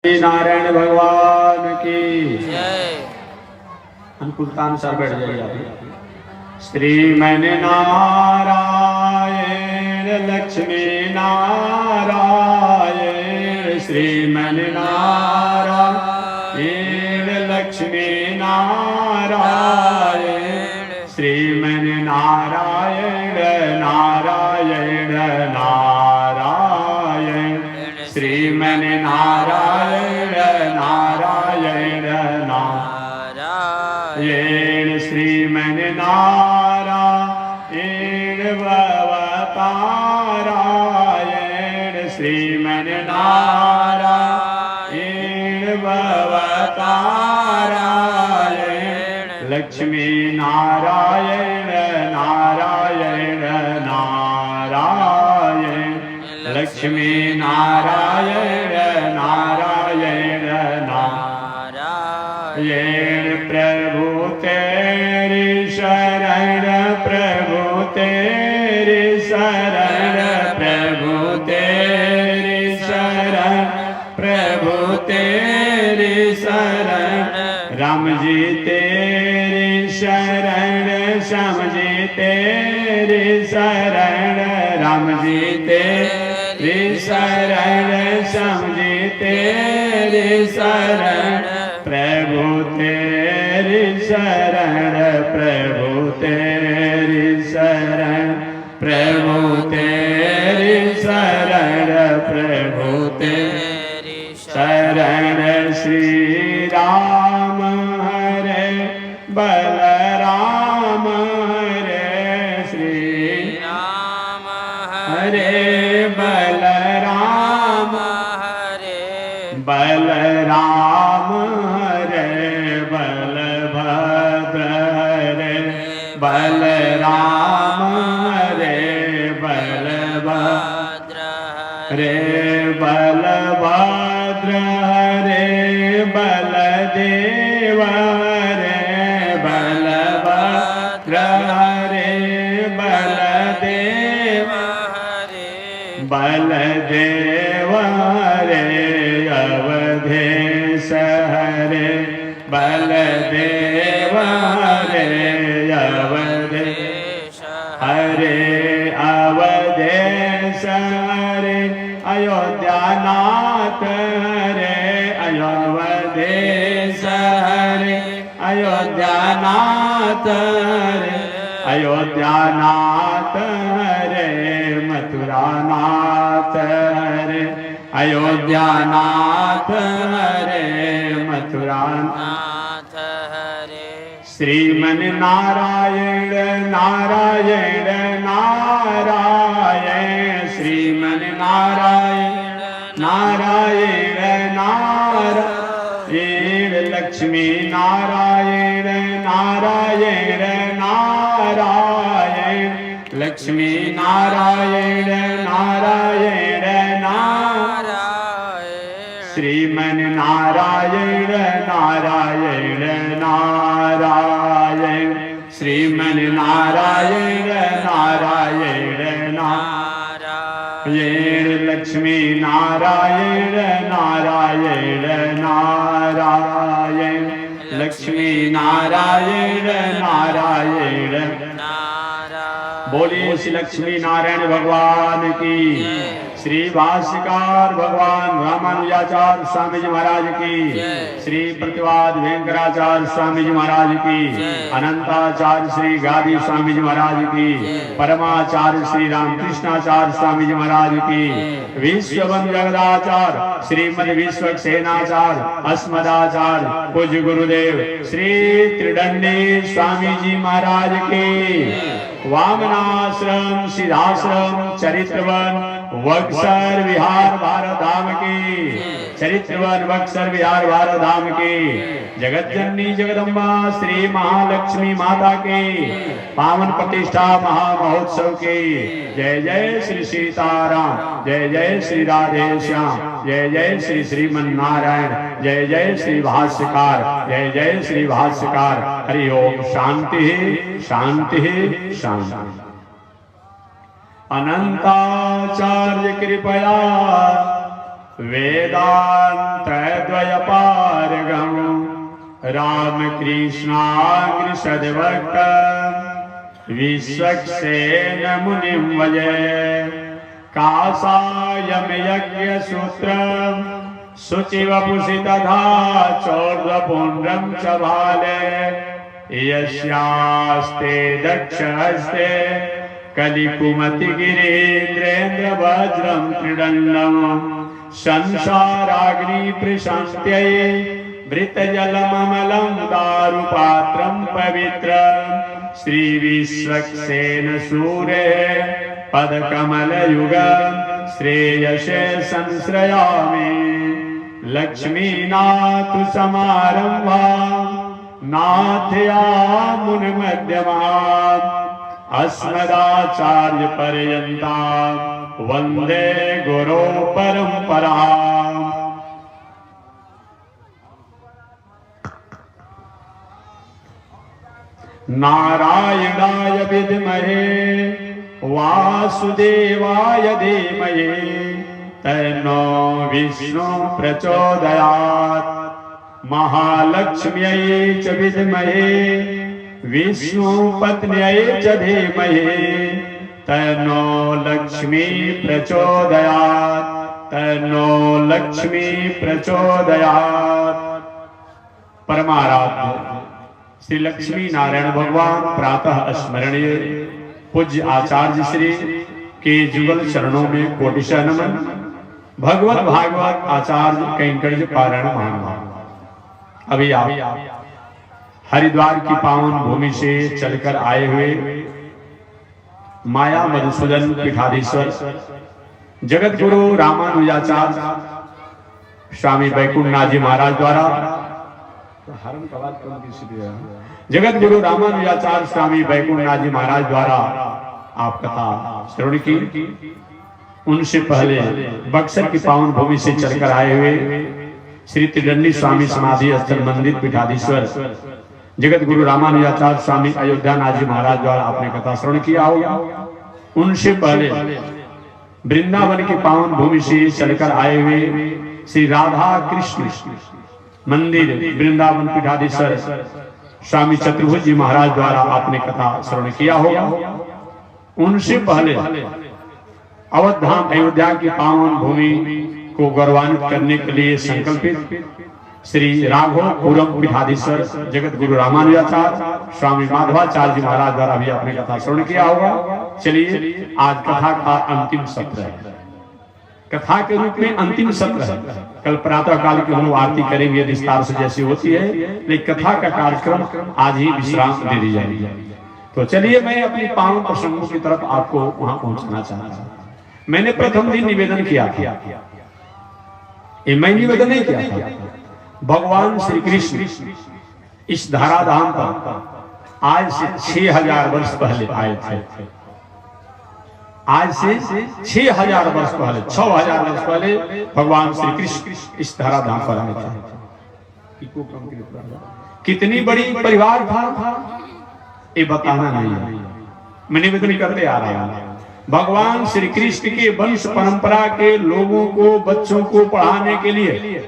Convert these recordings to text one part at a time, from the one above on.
श्री नारायण भगवान की जय। अनुकूलतानुसार बैठ जाइए आप। श्रीमन नारायण लक्ष्मी नारायण, श्रीमन नारायण लक्ष्मी नारायण, श्रीमन नारायण नारायण नारायण, श्रीमन नारायण नारायण नारायण, श्रीमन नारायण भवतारायण, श्रीमन नारायण भवतारायण, लक्ष्मी नारायण नारायण नारायण, लक्ष्मी नारायण नारायण नारायण, प्रभु तेरी शरण, प्रभु तेरी शरण, प्रभु तेरी शरण, प्रभु तेरी शरण, राम जी तेरी शरण, श्याम जी तेरी शरण, राम जी तेरी शरण, श्याम जी तेरी शरण, प्रभु तेरी शरण, प्रभु तेरी शरण, प्रभु तेरी शरण, प्रभु तेरी शरण, श्री राम हरे बलराम हरे, श्री राम हरे बलराम हरे, बलराम हरे बलभद्र हरे, बलराम हरे बलभद्र हरे, बलभद्र हरे बलदेव हरे, बलभद्र हरे बलदेव हरे, बलदेव हरे अवधेश हरे, बलदेव हरे अवधेश हरे, अवधेश हरे अयोध्यानाथ हरे, अयोध्यादेश हरे अयोध्यानाथ हरे, अयोध्यानाथ हरे मथुरानाथ हरे, अयोध्यानाथ हरे मथुरानाथ हरे, श्रीमन नारायण नारायण नारायण, श्रीमन नारायण नारायण नारायण, लक्ष्मी नारायण नारायण नारायण, लक्ष्मी नारायण नारायण नारायण, श्रीमन नारायण नारायण नारायण, श्रीमन नारायण नारायण नारायण, लक्ष्मी नारायण नारायण नारायण, लक्ष्मी नारायण नारायण नारायण। बोलिए श्री लक्ष्मी नारायण भगवान की, श्री भाष्यकार भगवान रामानुजाचार्य स्वामी जी महाराज की, श्री प्रतिवाद वेंकटाचार्य स्वामी जी महाराज की, अनंताचार्य श्री गादी स्वामी जी महाराज की, परमाचार्य श्री रामकृष्णाचार्य स्वामी जी महाराज की, विश्वबंधु जगदाचार्य श्रीमद विश्वक्सेनाचार्य अस्मदाचार्य पूज्य गुरुदेव श्री त्रिदंडी स्वामी जी महाराज की, वामनाश्रम सिद्धाश्रम चरित्रवन बक्सर विहार भारत धाम की, चरित्रवन बक्सर विहार भारत धाम की, जगत जननी जगदम्बा श्री महालक्ष्मी माता की पावन प्रतिष्ठा महामहोत्सव की जय जय श्री सीताराम, जय जय श्री राधे श्याम, जय जय श्री श्रीमन नारायण, जय जय श्री भाष्यकार, जय जय श्री भाष्यकार। हरि ओम। शांति शांति शांति। अनंताचार्य कृपया वेदांत कृष्णाग्रसद्भक्त विश्वक्सेन मुनिं वजे कासायम यज्ञसूत्र शुचिवपुषि तथा चौर्ध्वपुण्ड्रं च भाले यस्यास्ते दक्षहस्ते कलिकुमतिगिरीन्द्रेन्द्र वज्रं त्रिदण्डं संसाराग्नि प्रशान्त्यै वृतजलममलं दारुपात्रं पवित्रं श्रीविश्वक्सेन सूरेः पदकमलयुगं श्रेयसे संश्रयामि लक्ष्मीनाथ समारम्भां नाथयामुनमध्यमाम् अस्मदाचार्यपर्यन्तां वन्दे गुरो परम्पराम्। नारायणाय विद्महे वासुदेवाय धीमहि तन्नो विष्णु प्रचोदयात् महालक्ष्म्यै च विद्महे विष्णुपत्न्यै च धीमहि तन्नो लक्ष्मी प्रचोदयात् तन्नो लक्ष्मी प्रचोदयात्। परमाराध्य श्री लक्ष्मी नारायण भगवान प्रातः स्मरणीय पूज्य आचार्य श्री के जुगल चरणों में कोटिशः नमन। भगवत भागवत आचार्य कैंकर्य पारायण महान। अभी आप हरिद्वार की पावन भूमि से चलकर आए हुए माया मधुसूदन पीठाधीश्वर जगत गुरु रामानुजाचार्य स्वामी वैकुंठनाथ जी महाराज द्वारा जगत गुरु रामानुजाचार्य स्वामी वैकुंठनाथ जी महाराज द्वारा आप कथा श्रवण की। उनसे पहले बक्सर की पावन भूमि से चलकर आए हुए श्री त्रिदंडी स्वामी समाधि स्थल मंदिर पीठाधीश्वर जगत गुरु रामानुजाचार्य स्वामी अयोध्यानाथ जी महाराज द्वारा आपने कथा श्रवण किया होगा। उनसे पहले वृंदावन की पावन भूमि से चलकर आए हुए श्री राधा कृष्ण मंदिर वृंदावन पीठाधीश्वर स्वामी चतुर्भुज जी महाराज द्वारा आपने कथा श्रवण किया होगा। उनसे पहले अवध धाम अयोध्या की पावन भूमि को गौरवान्वित करने के लिए संकल्पित श्री राघवपुरम पीठाधीश्वर जगत गुरु रामानुजाचार्य स्वामी माधवाचार्य जी महाराज द्वारा भी आपने कथा श्रवण किया होगा। चलिए आज कथा का अंतिम सत्र है, कथा के रूप में अंतिम सत्र है। कल प्रातः काल की हम आरती करेंगे विस्तार से जैसी होती है, लेकिन कथा का कार्यक्रम आज ही विश्राम दे दी जाएगी। तो चलिए मैं अपनी पावन प्रसंगों की तरफ आपको वहां पहुंचना चाहता हूं। मैंने प्रथम दिन निवेदन किया था, ये मैं निवेदन नहीं किया था, भगवान श्री कृष्ण इस धराधाम पर आज से 6000 वर्ष पहले आए थे। आज से 6000 वर्ष पहले, 6000 वर्ष पहले भगवान श्री कृष्ण इस धराधाम पर आए थे। कितनी बड़ी परिवार था ये बताना नहीं है, मैं निवेदन करते आ रहा हूं। भगवान श्री कृष्ण के वंश परंपरा के लोगों को, बच्चों को पढ़ाने के लिए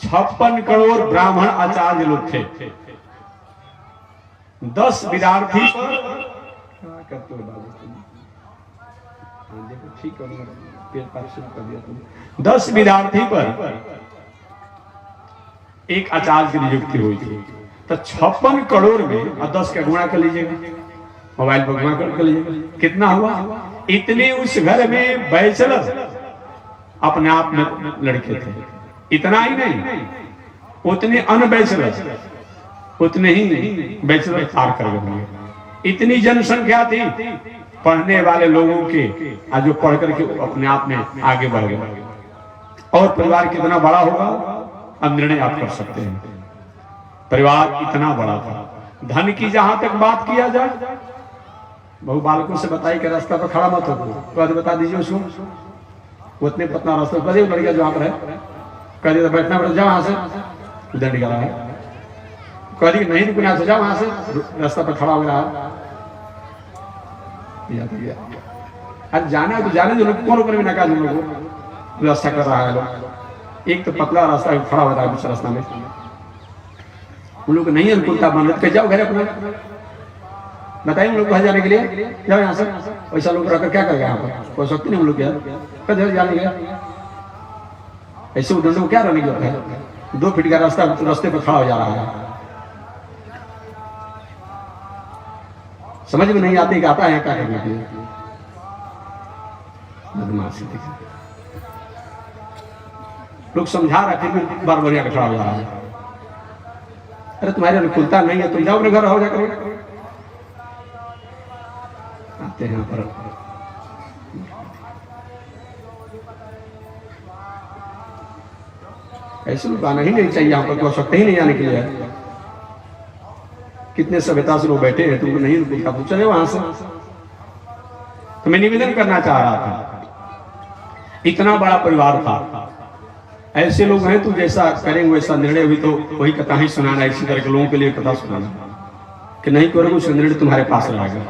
56 करोड़ ब्राह्मण आचार्य लोग थे। 10 विद्यार्थी 10 विद्यार्थी पर एक आचार्य की नियुक्ति हुई थी। तो 56 करोड़ में 10 का गुणा कर लीजिएगा, मोबाइल पर गुणा कर लीजिएगा, कितना हुआ? इतने उस घर में बैचलर अपने आप में लड़के थे। इतना ही नहीं, उतने अनबैचलर, उतने ही बैचलर पार कर गए। इतनी जनसंख्या थी पढ़ने वाले लोगों के, आज जो पढ़ करके अपने आप में आगे बढ़ गए। और परिवार कितना बड़ा होगा अब निर्णय आप कर सकते हैं। परिवार इतना बड़ा था। धन की जहां तक बात किया जाए, बहु बालकों से बताई कि रास्ता पर खड़ा मत हो, तो बता दीजिए उसको, उतने पतना रास्ता कर दिए। लड़कियां जो यहाँ पर है कह दिया बैठना पड़ता, जाओ वहां से, उधर निकला है। कह दी नहीं रुकना से, जाओ वहां से, रास्ता पर खड़ा हो रहा है। आज जाना है तो जाने जो लोग, कौन ऊपर भी नका लोगों को रास्ता कर रहा है लोग। एक तो पतला रास्ता खड़ा होता है, दूसरा रास्ता में उन लोग नहीं अनुकूलता बन रहे, जाओ घर अपना, बताइए उन लोग को जाने के लिए, जाओ यहाँ से। वैसा लोग रहकर क्या करेगा यहाँ पर, कोई शक्ति नहीं हम लोग क्या जाने गया, ऐसे उदंडों को क्या रहने की है। 2 फीट का रास्ता रास्ते पर खड़ा हो जा रहा है, समझ में नहीं आती कि आता है क्या करने के लिए, बदमाशी। लोग समझा रहा फिर भी बार बार खड़ा हो जा रहा है। अरे तुम्हारी अनुकूलता नहीं है, तुम जाओ अपने घर हो जाकर। आते हैं यहाँ पर ऐसे लोग आना ही नहीं चाहिए यहाँ पर, कोई सकते ही नहीं आने के लिए। कितने सभ्यता से लोग बैठे हैं, तुमको नहीं अनुकूलता, तो चले वहां से। तो मैं निवेदन करना चाह रहा था, इतना बड़ा परिवार था, ऐसे लोग हैं तो जैसा करेंगे वैसा निर्णय, हुई तो वही कथा ही सुनाना, इसी तरह के लोगों के लिए कथा सुनाना कि नहीं करोगे उसका निर्णय तुम्हारे पास रहेगा।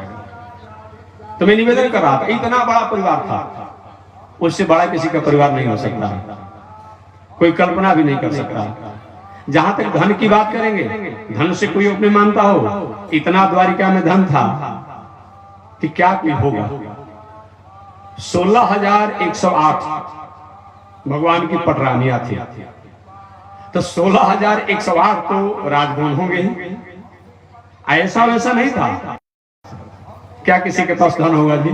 तो मैं निवेदन कर रहा था, इतना बड़ा परिवार था, उससे बड़ा किसी का परिवार नहीं हो सकता, कोई कल्पना भी नहीं कर सकता। जहां तक धन की बात करेंगे, धन से कोई अपने मानता हो, इतना द्वारिका में धन था कि क्या कोई होगा। 16,108 भगवान की पटरानियां थी, तो 16,108 तो राजभवन होंगे, ऐसा वैसा नहीं था। क्या किसी के पास धन होगा जी?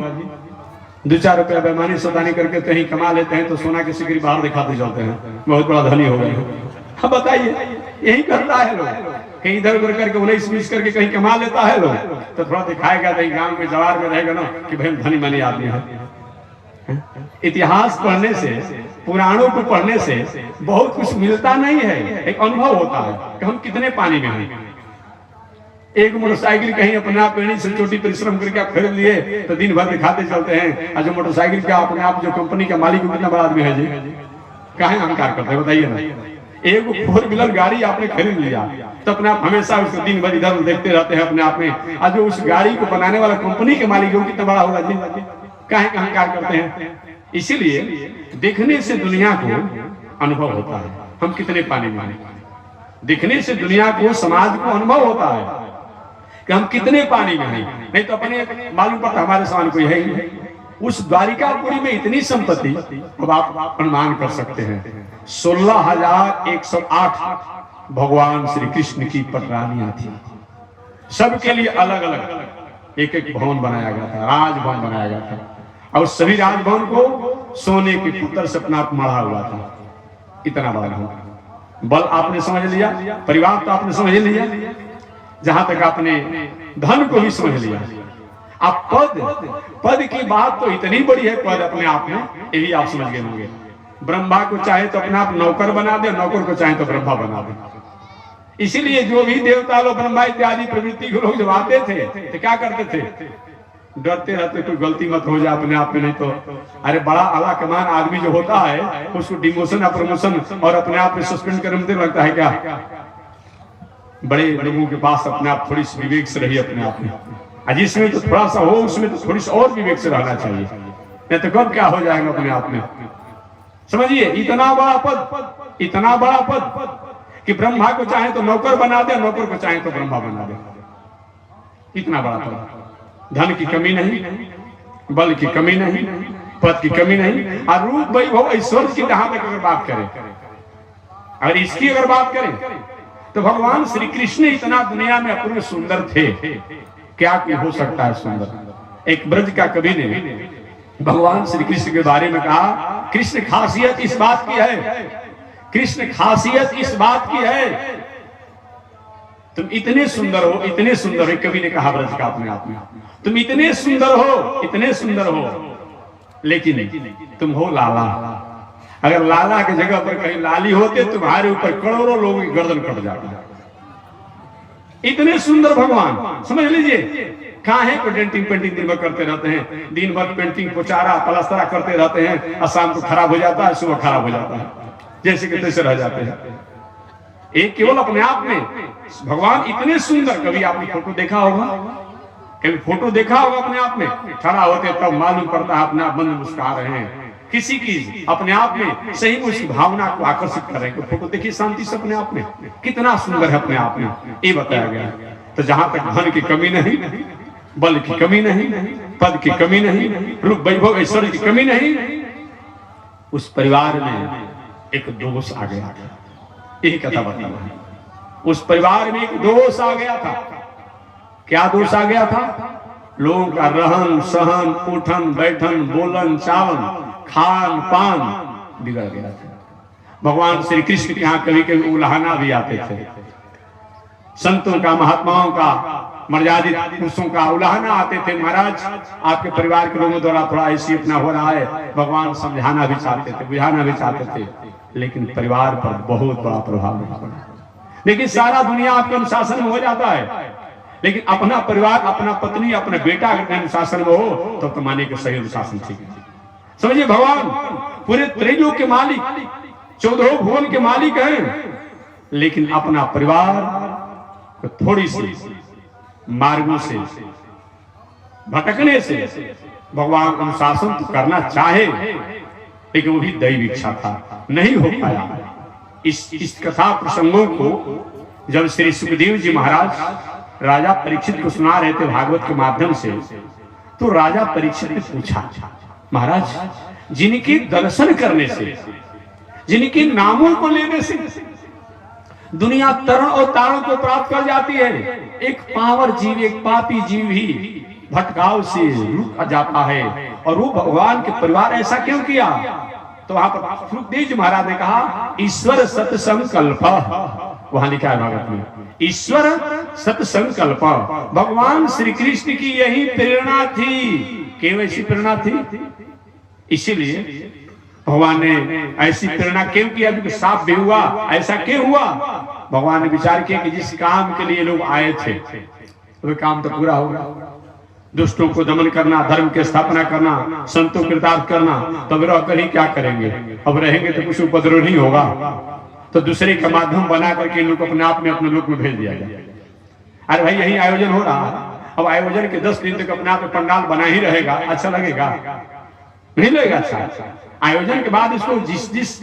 2-4 रुपया बेईमानी सौदानी करके कहीं कमा लेते हैं तो सोना की सिकरी बाहर दिखाते चलते हैं, बहुत बड़ा धनी हो गए। अब बताइए, यही करता है लोग, कहीं इधर उधर करके 19-20 करके कहीं कमा लेता है लोग, तो थोड़ा दिखाएगा, कहीं गांव के जवार में रहेगा ना कि भाई धनी मनी आदमी है। इतिहास पढ़ने से, पुराणों को पढ़ने से बहुत कुछ मिलता नहीं है, एक अनुभव होता है कि हम कितने पानी में हैं। एक मोटरसाइकिल कहीं अपने आप पेड़ी से छोटी परिश्रम करके आप खरीद लिए तो दिन भर दिखाते चलते हैं, और जो मोटरसाइकिल का अपने आप जो कंपनी का मालिक कितना बड़ा आदमी है जी, काहे अहंकार करते हैं बताइए ना। एक 4 व्हीलर गाड़ी आपने खरीद लिया तो अपने आप हमेशा उसको दिन भर इधर देखते रहते हैं अपने आप में, और जो उस गाड़ी को बनाने वाला कंपनी के मालिक है वो कितना बड़ा होगा जी, काहे अहंकार करते हैं। इसीलिए देखने से दुनिया को अनुभव होता है हम कितने पानी में हैं, दिखने से दुनिया को, समाज को अनुभव होता है कि हम कितने पानी में हैं। नहीं तो अपने मालूम पड़ता हमारे समान कोई है ही नहीं। उस द्वारिकापुरी में इतनी संपत्ति, अब आप अनुमान कर सकते हैं 16,108 भगवान श्री कृष्ण की पटरानियां थी। सबके लिए अलग अलग एक एक भवन बनाया गया था, राजभवन बनाया गया था, और सभी राजभवन को सोने के पुत्र से अपना मढ़ा हुआ था। इतना बड़ा भवन, बल आपने समझ लिया, परिवार तो आपने समझ लिया, जहां तक आपने धन को भी समझ लिया। अब पद की बात तो इतनी बड़ी है, पद अपने आप में, यही आप समझ गए होंगे। ब्रह्मा को चाहे तो अपने आप नौकर बना दे, नौकर को चाहे तो ब्रह्मा बना दे। इसीलिए जो भी देवता लोग, ब्रह्मा इत्यादि प्रवृत्ति के लोग जब आते थे तो क्या करते थे, डरते रहते कोई गलती मत हो जाए अपने आप में, नहीं तो अरे बड़ा आला कमान आदमी जो होता है उसको डिमोशन या प्रमोशन और अपने आप में सस्पेंड करने में लगता है क्या। बड़े लोगों के पास अपने आप थोड़ी सी विवेक से रहिए अपने आप में, जिसमें तो थोड़ा सा हो उसमें तो थोड़ी सी और विवेक से रहना चाहिए, नहीं तो कब क्या हो जाएगा अपने आप में। समझिए, इतना बड़ा पद, इतना बड़ा पद कि ब्रह्मा को चाहे तो नौकर बना दे, नौकर को चाहे तो ब्रह्मा बना दे। इतना बड़ा पद, धन की कमी नहीं, बल की कमी नहीं, पद की कमी नहीं, और रूप वैभव ऐश्वर्य की जहां तक अगर बात करें, अगर इसकी अगर बात करें तो भगवान श्री कृष्ण इतना दुनिया में अपूर्व सुंदर थे, क्या हो सकता है सुंदर। एक ब्रज का कवि ने भगवान श्री कृष्ण के बारे में कहा, कृष्ण खासियत इस बात की है, कृष्ण खासियत इस बात की है, तुम इतने सुंदर हो, इतने सुंदर हो। कवि ने कहा ब्रज का अपने आप में, तुम इतने सुंदर हो, इतने सुंदर हो, लेकिन तुम हो लाला। अगर लाला की जगह पर कहीं लाली होते तुम्हारे ऊपर करोड़ों लोगों की गर्दन कट जाती। इतने सुंदर भगवान, समझ लीजिए। कहाँ है पेंटिंग दिन भर करते रहते हैं, दिन भर पेंटिंग पोचारा पलस्तरा करते रहते हैं, और शाम को खराब हो जाता है, सुबह खराब हो जाता है, जैसे कि तैसे रह जाते हैं। एक केवल अपने आप में भगवान इतने सुंदर। कभी आपने फोटो देखा होगा, कभी फोटो देखा होगा अपने आप में, खड़ा होते तब मालूम पड़ता है अपने आप बंद मुस्कुरा रहे हैं, किसी की अपने आप में सही में उसकी भावना को आकर्षित कर रहे हैं। फोटो देखिए शांति से अपने आप में कितना सुंदर है अपने आप में, ये बताया गया। तो जहां तक धन की कमी नहीं, बल की कमी नहीं, पद की कमी नहीं, रूप वैभव ऐश्वर्य की कमी नहीं, उस परिवार में एक दोष आ गया था। यही कथा बता रहा है। उस परिवार में एक दोष आ गया था। क्या दोष आ गया था? लोगों का रहन सहन, उठन बैठन, बोलन चालन, खान पान बिगड़ गया था। भगवान श्री कृष्ण के यहाँ कभी कभी उलाहना भी आते थे। संतों का, महात्माओं का, मर्यादित पुरुषों का उलाहना आते थे। महाराज आपके परिवार के लोगों द्वारा थोड़ा ऐसी इतना हो रहा है। भगवान समझाना भी चाहते थे, बुझाना भी चाहते थे, लेकिन परिवार पर बहुत बड़ा प्रभाव नहीं पड़ा। लेकिन सारा दुनिया आपके अनुशासन में हो जाता है, लेकिन अपना परिवार, अपना पत्नी, अपना बेटा अगर अनुशासन में हो तो माने कि सही अनुशासन ठीक है। समझिए, भगवान पूरे त्रैलोक के मालिक, 14 भुवन के मालिक हैं, लेकिन अपना परिवार को थोड़ी सी मार्गों से भटकने से भगवान अनुशासन तो करना चाहे, लेकिन वो भी दैव इच्छा था, नहीं हो पाया। इस कथा प्रसंगों को जब श्री सुखदेव जी महाराज राजा परीक्षित को सुना रहे थे भागवत के माध्यम से, तो राजा परीक्षित ने पूछा, महाराज जिनके दर्शन करने से, जिनके नामों को लेने से दुनिया तरण और तारण को प्राप्त कर जाती है, एक पावर जीव, एक पापी जीव ही भटकाव से रुक जाता है। और वो भगवान के परिवार ऐसा क्यों किया? तो वहां पर सुखदेव जी महाराज ने कहा, ईश्वर सत्संकल्प, वहां लिखा है भागवत में, ईश्वर सत्संकल्प। भगवान श्री कृष्ण की यही प्रेरणा थी। क्यों ऐसी प्रेरणा थी? इसीलिए भगवान ने ऐसी प्रेरणा क्यों किया? क्योंकि साफ भी हुआ। ऐसा क्यों हुआ? भगवान ने विचार किया कि जिस काम के लिए लोग आए थे वो काम तो पूरा होगा। दुष्टों को दमन करना, धर्म की स्थापना करना, संतों को कृतार्थ करना, तब रहकर ही क्या करेंगे? अब रहेंगे तो कुछ उपद्रव नहीं होगा, तो दूसरे का माध्यम बना करके लोग अपने आप में अपने लोक में भेज दिया जाए। अरे भाई यही आयोजन हो रहा है, अब आयोजन के 10 दिन तक अपने आप में पंडाल बना ही रहेगा, अच्छा लगेगा? नहीं लगेगा अच्छा। आयोजन के बाद इसको जिस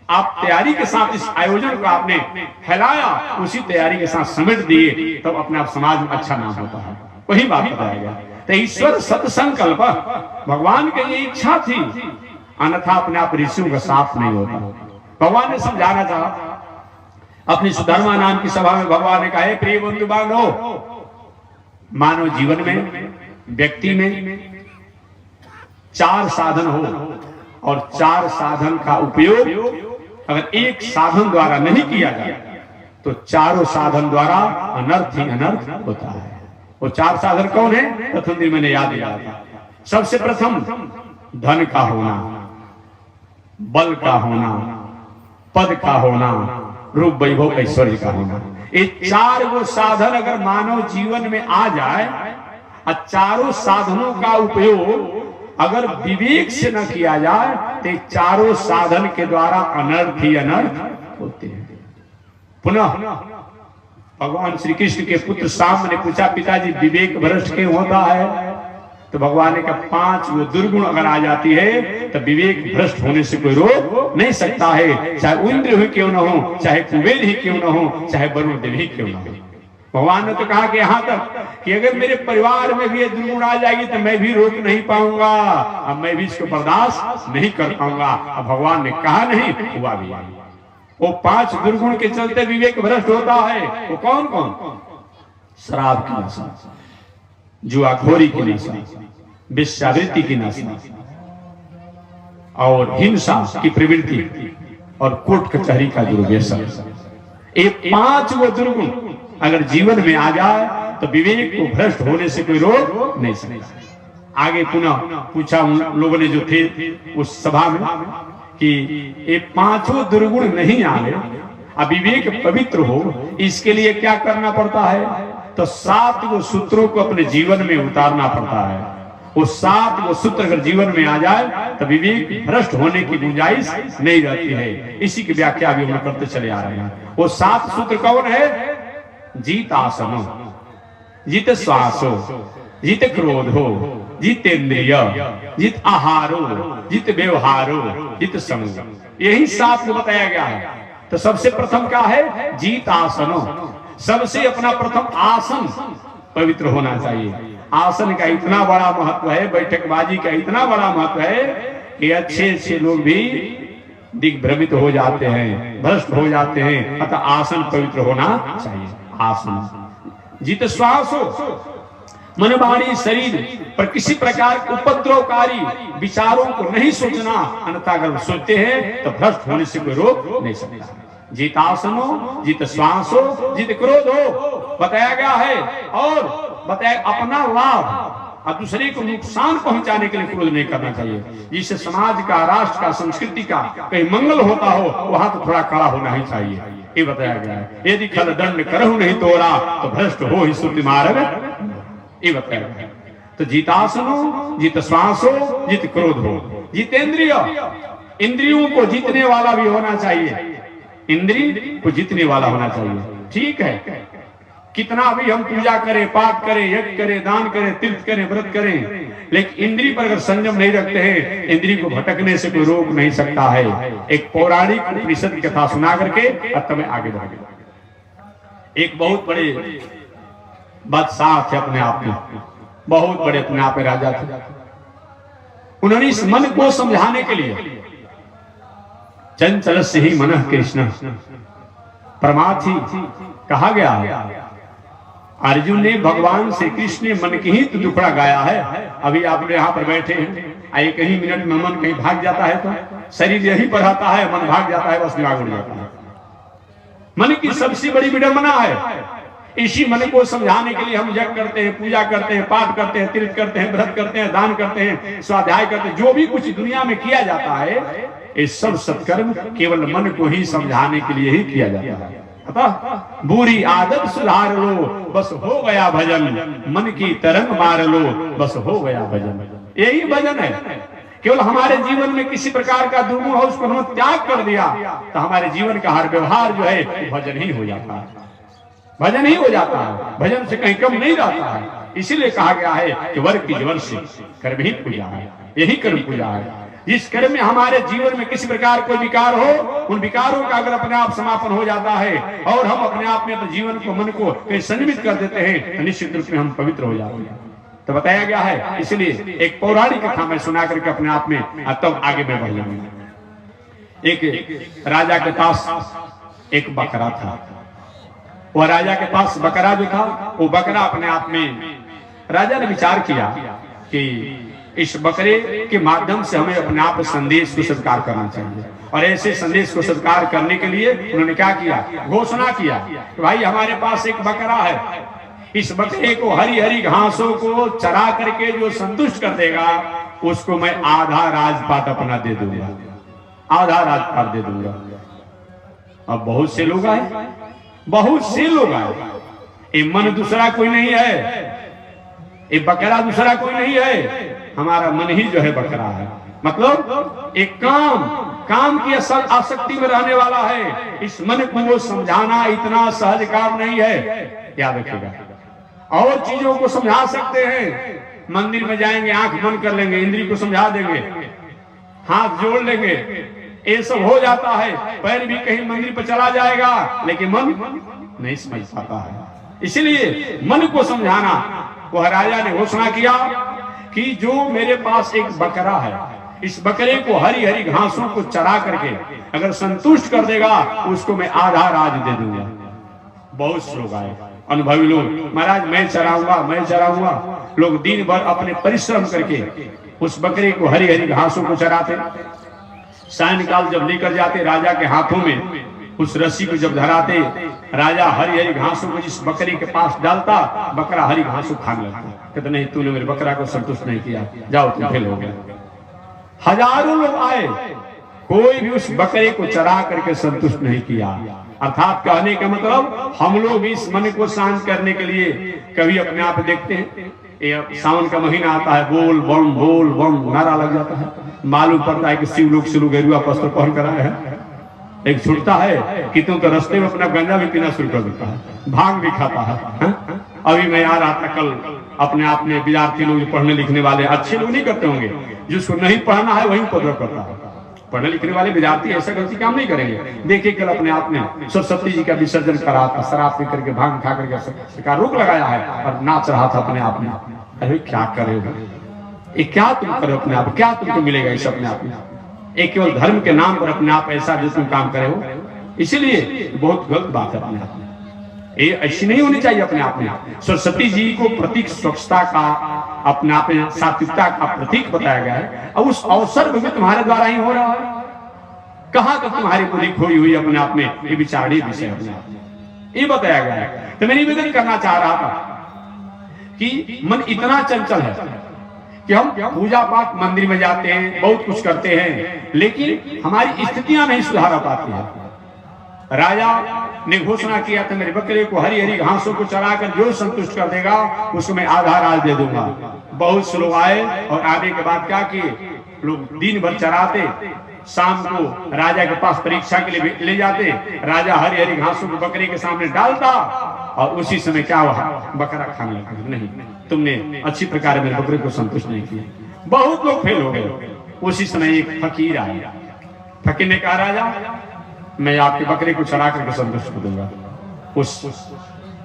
आप तैयारी के साथ इस आयोजन को आपने फैलाया, उसी तैयारी के साथ समेट दिए, तब अपने आप समाज में अच्छा नाम होता है। वही बात बताया गया। तो ईश्वर सत्संकल्प, भगवान की ये इच्छा थी, अन्यथा अपने आप ऋषियों का साथ नहीं होता। भगवान ने समझाना चाहा। अपनी सुधर्मा नाम की सभा में भगवान ने कहा, प्रिय बंधु बांधव, मानव जीवन में, व्यक्ति में 4 साधन हो, और 4 साधन का उपयोग अगर एक साधन द्वारा नहीं किया जाए तो चारों साधन द्वारा अनर्थ ही अनर्थ होता है। वो 4 साधन कौन है? प्रथम दिन मैंने याद दिया था। सबसे प्रथम धन का होना, बल का होना, पद का होना, रूप वैभव ऐश्वर्य का होना। ये 4 वो साधन अगर मानव जीवन में आ जाए, और चारों साधनों का उपयोग अगर विवेक से न किया जाए तो चारों साधन के द्वारा अनर्थ ही अनर्थ होते हैं। पुनः भगवान श्री कृष्ण के पुत्र शाम ने पूछा, पिताजी विवेक भ्रष्ट क्यों होता है? तो भगवान ने कहा, 5 वो दुर्गुण अगर आ जाती है तो विवेक भ्रष्ट होने से कोई रोक नहीं सकता है, चाहे इंद्र ही क्यों न हो, चाहे कुबेर ही क्यों न हो, चाहे वरुण देव ही क्यों न हो। भगवान ने तो कहा कि यहाँ तक कि अगर मेरे परिवार में भी ये दुर्गुण आ जाएगी तो मैं भी रोक नहीं पाऊंगा, अब मैं भी इसको बर्दाश्त नहीं कर पाऊंगा। अब भगवान ने कहा नहीं, हुआ भी। वो 5 दुर्गुण के चलते विवेक भ्रष्ट होता है। वो कौन कौन? शराब की नशा, जुआखोरी की नशा, वेश्यावृत्ति की नशा, और हिंसा की प्रवृत्ति, और कोर्ट कचहरी का दुर्व्यसन। ये 5 वो दुर्गुण अगर जीवन में आ जाए तो विवेक को भ्रष्ट होने से कोई रोक नहीं सकता। आगे पुनः पूछा उन लोगों ने जो थे उस सभा में कि ये 5 दुर्गुण नहीं आए, अब विवेक पवित्र हो, इसके लिए क्या करना पड़ता है? तो 7 वो सूत्रों को अपने जीवन में उतारना पड़ता है। वो 7 वो सूत्र अगर जीवन में आ जाए तो विवेक भ्रष्ट होने की गुंजाइश नहीं रहती है। इसी की व्याख्या भी हम करते चले आ रहे हैं। वो 7 सूत्र कौन है? जीत आसनो, जीत श्वासो, जीत क्रोधो, जितेंद्रिय, जित आहारो, जित व्यवहारो, जित समूह, यही 7 को बताया गया है। तो सबसे प्रथम क्या है? जीत आसनो। सबसे अपना प्रथम आसन पवित्र होना चाहिए। आसन का इतना बड़ा महत्व है, बैठकबाजी का इतना बड़ा महत्व है कि अच्छे लोग भी दिग्भ्रमित हो जाते हैं, भ्रष्ट हो जाते हैं। अतः आसन पवित्र होना चाहिए। आसन। जित श्वास हो, मन वाणी शरीर पर किसी प्रकार उपद्रवकारी विचारों को नहीं सोचना, अन्यथा अगर सोचते हैं तो भ्रष्ट होने से कोई रोक नहीं सकता। जित आसनो, जित श्वास हो, जित क्रोध हो बताया गया है। और बताया अपना लाभ और दूसरे को नुकसान पहुंचाने के लिए क्रोध नहीं करना चाहिए। जिससे समाज का, राष्ट्र का, संस्कृति का कहीं मंगल होता हो, वहां तो थोड़ा कड़ा होना ही चाहिए, ये बताया गया है। यदि खल दंड करहु नहीं तोड़ा, तो भ्रष्ट हो ही श्रुति मार्ग, ये बताया गया है। तो जितासनो, जित श्वासो, जित क्रोध हो, जितेंद्रिय, इंद्रियों को जीतने वाला भी होना चाहिए। इंद्रिय को जीतने वाला होना चाहिए। ठीक है, कितना भी हम पूजा करें, पाठ करें, यज्ञ करें, दान करें, तीर्थ करें, व्रत करें, लेकिन इंद्रिय पर अगर संयम नहीं रखते हैं, इंद्रिय को भटकने से कोई रोक नहीं सकता है। एक पौराणिक उपनिषद की कथा सुना करके अब मैं आगे बढ़ाऊंगा। एक बहुत बड़े बादशाह थे, अपने आप में बहुत बड़े अपने आप में राजा थे। उन्होंने इस मन को समझाने के लिए चंचल से ही मन कृष्ण परमार्थी कहा गया है। अर्जुन ने भगवान श्री कृष्ण ने मन की ही तो दुखड़ा गाया है। अभी आप यहाँ पर बैठे हैं, एक ही मिनट में मन कहीं भाग जाता है तो शरीर यही पर आता है, मन भाग जाता है, बस दिमाग उड़ जाता है। मन की सबसे बड़ी विडंबना है। इसी मन को समझाने के लिए हम यज्ञ करते हैं, पूजा करते हैं, पाठ करते हैं, तीर्थ करते हैं, व्रत करते हैं, दान करते हैं, स्वाध्याय करते हैं, जो भी कुछ दुनिया में किया जाता है, ये सब सत्कर्म केवल मन को ही समझाने के लिए ही किया जाता है। अतः बुरी आदत सुधार लो, बस हो गया भजन, मन की तरंग मार लो, बस हो गया भजन। यही भजन है। केवल हमारे जीवन में किसी प्रकार का दुर्गुण हो, उसको हमने त्याग कर दिया तो हमारे जीवन का हर व्यवहार जो है भजन ही हो जाता है, भजन ही हो जाता है, भजन से कहीं कम नहीं रहता है। इसीलिए कहा गया है कि वर्ग की जीवन से कर्म ही पूजा है, यही कर्म पूजा है। जिस कर्म में हमारे जीवन में किसी प्रकार कोई विकार हो, उन विकारों का अगर अपने आप समापन हो जाता है और हम अपने आप में अपने जीवन को, मन को कहीं संयमित कर देते हैं, तो निश्चित रूप में हम पवित्र हो जाते हैं। तो बताया गया है। इसलिए एक पौराणिक कथा मैं सुना करके अपने आप में तब आगे मैं बढ़ जाऊंगा। एक राजा के पास एक बकरा था। वह राजा के पास बकरा जो था, वो बकरा अपने आप में, राजा ने विचार किया कि इस बकरे के माध्यम से हमें अपने आप संदेश को स्वीकार करना चाहिए। और ऐसे संदेश को स्वीकार करने के लिए उन्होंने क्या किया, घोषणा किया कि भाई हमारे पास एक बकरा है, इस बकरे को हरी हरी घासों को चरा करके जो संतुष्ट कर देगा, उसको मैं आधा राजपाट अपना दे दूंगा, आधा राजपाट दे दूंगा। अब बहुत से लोग आए, बहुत से लोग आए। ये मन दूसरा कोई नहीं है, ये बकरा दूसरा कोई नहीं है, हमारा मन ही जो है बकरा है। मतलब एक काम की आसक्ति में रहने वाला है। इस मन को वो समझाना इतना सहज काम नहीं है, याद रखिएगा। और चीजों को समझा सकते हैं, मंदिर में जाएंगे, आंख बंद कर लेंगे, इंद्रिय को समझा देंगे, हाथ जोड़ लेंगे, ये सब हो जाता है। पैर भी कहीं मंदिर पर चला जाएगा, लेकिन मन नहीं समझ पाता है। इसलिए मन को समझाना, वह राजा ने घोषणा किया कि जो मेरे पास एक बकरा है, इस बकरे को हरी हरी घासों को चरा करके अगर संतुष्ट कर देगा, उसको मैं आधा राज दे दूंगा। बहुत लोग आए, अनुभवी लोग, महाराज मैं चराऊंगा, मैं चराऊंगा। लोग दिन भर अपने परिश्रम करके उस बकरे को हरी हरी घासों को चराते। सायंकाल जब लेकर जाते, राजा के हाथों में उस रस्सी को जब धराते, राजा हरी हरी घासों को जिस बकरे के पास डालता, बकरा हरी घासों खाने लगता। कहते नहीं, तूने मेरे बकरा को संतुष्ट नहीं किया, जाओ तुम फेल हो गए। हजारों लोग आए, कोई भी उस बकरे को चरा करके संतुष्ट नहीं किया। अर्थात कहने का मतलब, हम लोग इस मन को शांत करने के लिए कभी अपने आप देखते हैं, सावन का महीना आता है, बोल बम नारा लग जाता है, मालूम पड़ता है कि शिव लोग से लोग गेरुआ वस्त्र पहन कर आए हैं। एक छुटता है कि तुम तो रास्ते में अपना गंजा भी पीना शुरू कर देता है, भांग भी खाता है। अभी मैं आ रहा था कल अपने आप में विद्यार्थी लोग जो पढ़ने लिखने वाले अच्छे लोग नहीं करते होंगे, जिसको नहीं पढ़ना है वही उपद्रव करता है। पढ़ने लिखने वाले विद्यार्थी ऐसा गलती काम नहीं करेंगे। देखिए कल अपने आप में सरस्वती जी का विसर्जन करा था, शराब पी करके भांग खा करके सरकार रोक लगाया है और नाच रहा था अपने आप में। अरे क्या करेगा ये, क्या तुम करो अपने आप, क्या तुमको मिलेगा इस अपने आप में? एक केवल धर्म के नाम पर अपने आप ऐसा जो तुम काम करे हो, इसीलिए बहुत गलत बात है अपने आप में। ये ऐसी नहीं होनी चाहिए अपने आप में। सरस्वती जी को प्रतीक स्वच्छता का, अपने आप में सात्विकता का प्रतीक बताया गया है और उस अवसर में भी तुम्हारे द्वारा ही हो रहा है। कहाँ तक तुम्हारी पूरी खोई हुई अपने आप में ये विचारणीय विषय अपने आप में ये बताया गया है। तो मैं निवेदन करना चाह रहा था कि मन इतना चंचल है कि हम पूजा पाठ मंदिर में जाते हैं, बहुत कुछ करते हैं, लेकिन हमारी स्थितियां नहीं सुधार पाती है। राजा ने घोषणा किया था मेरे बकरे को हरी हरी घासों को चराकर जो संतुष्ट कर देगा उसको मैं आधा राज दे दूंगा। बहुत से लोग आए और आने के बाद क्या किए, लोग दिन भर चराते, शाम को राजा के पास परीक्षा के लिए ले जाते, राजा हरी हरी घासों को बकरे के सामने डालता और उसी समय क्या हुआ, बकरा खाने लगा। नहीं, तुमने अच्छी प्रकार मेरे बकरे को संतुष्ट नहीं किया। बहुत लोग फेल हो गए। उसी समय एक फकीर आया, फकीर ने कहा राजा मैं आपके बकरे को चरा करके संतुष्ट कर दूंगा। उस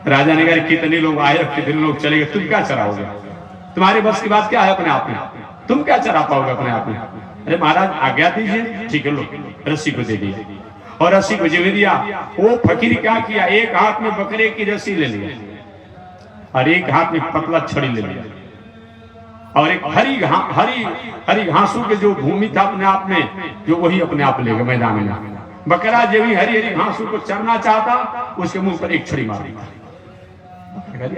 राजा ने कहा कितने लोग आए, कितने लोग चले गए, तुम क्या चराओगे? तुम्हारे बस की बात क्या है अपने आप में, तुम क्या चरा पाओगे अपने आप में? अरे महाराज आज्ञा दीजिए। ठीक है, लो रस्सी को दे दिया और रस्सी को जब दिया, वो फकीर क्या किया, एक हाथ में बकरे की रस्सी ले लिया और एक हाथ में पतला छड़ी ले लिया और एक हरी घासों के जो भूमि था अपने आप में, जो वही अपने आप ले गए मैदान में। बकरा जब ही हरी हरी घासों को चरना चाहता, उसके मुंह पर एक छड़ी मार दी।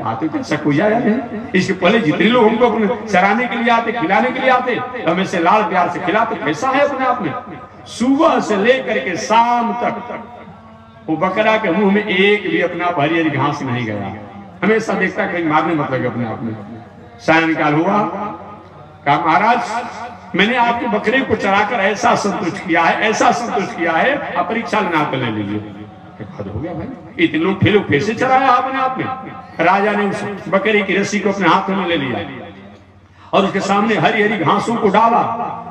आते थे सकुया है, इसके पहले जितने लोग हमको अपने चराने के लिए आते, खिलाने के लिए आते, हमें से लाल प्यार से खिलाते, कैसा है अपने आप में। सुबह से लेकर के शाम तक वो बकरा के मुंह में एक भी अपना हरी हरी घास नहीं गया। हमेशा देखता कहीं मारने मत लगे अपने आप में। सायंकाल हुआ, कहा महाराज मैंने आपके बकरे को चराकर ऐसा संतुष्ट किया है, ऐसा संतुष्ट किया है, आप परीक्षा लेना कर ले लीजिए। हो गया भाई, इतने लोग फेल फिर से चराया अपने आप में। राजा ने उस बकरे की रस्सी को अपने हाथ में ले लिया और उसके सामने हरी हरी घासों को डाला।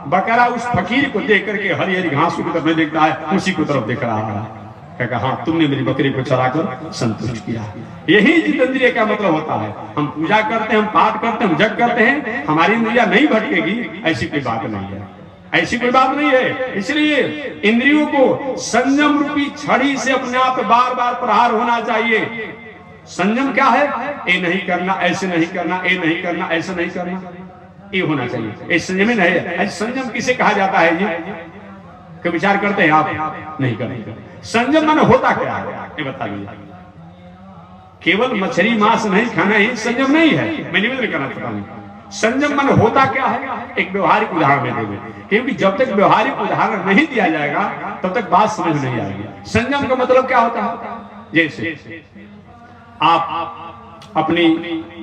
बकरा उस फकीर को देख करके हरी हरी घासों की तरफ देखता है, उसी को तरफ देख रहा है। कहा हाँ तुमने मेरी बकरी को चराकर संतुष्ट किया। यही जितेंद्रिय का मतलब होता है। हम पूजा करते हैं, हम पाठ करते हैं, हम जग करते हैं, हमारी इंद्रियां नहीं भटकेगी, ऐसी कोई बात नहीं है, ऐसी कोई बात नहीं है। इसलिए इंद्रियों को संयम रूपी छड़ी से अपने आप बार बार प्रहार होना चाहिए। संयम क्या है, ये नहीं करना, ऐसे नहीं करना, ये नहीं करना, ऐसे नहीं करना, ये होना चाहिए। ये संयम नहीं है। संयम किसे कहा जाता है जी, क्या विचार करते हैं आप? नहीं करते। संयम माने होता क्या है ये बता दीजिए। केवल मछली मांस नहीं खाना ही संयम नहीं है। मैं निवेदन करना चाहता हूं, संयम माने होता क्या है, एक व्यवहारिक उदाहरण दे देंगे, क्योंकि जब तक व्यवहारिक उदाहरण नहीं दिया जाएगा तब तक बात समझ नहीं आएगी। संयम का मतलब क्या होता है, जैसे आप अपनी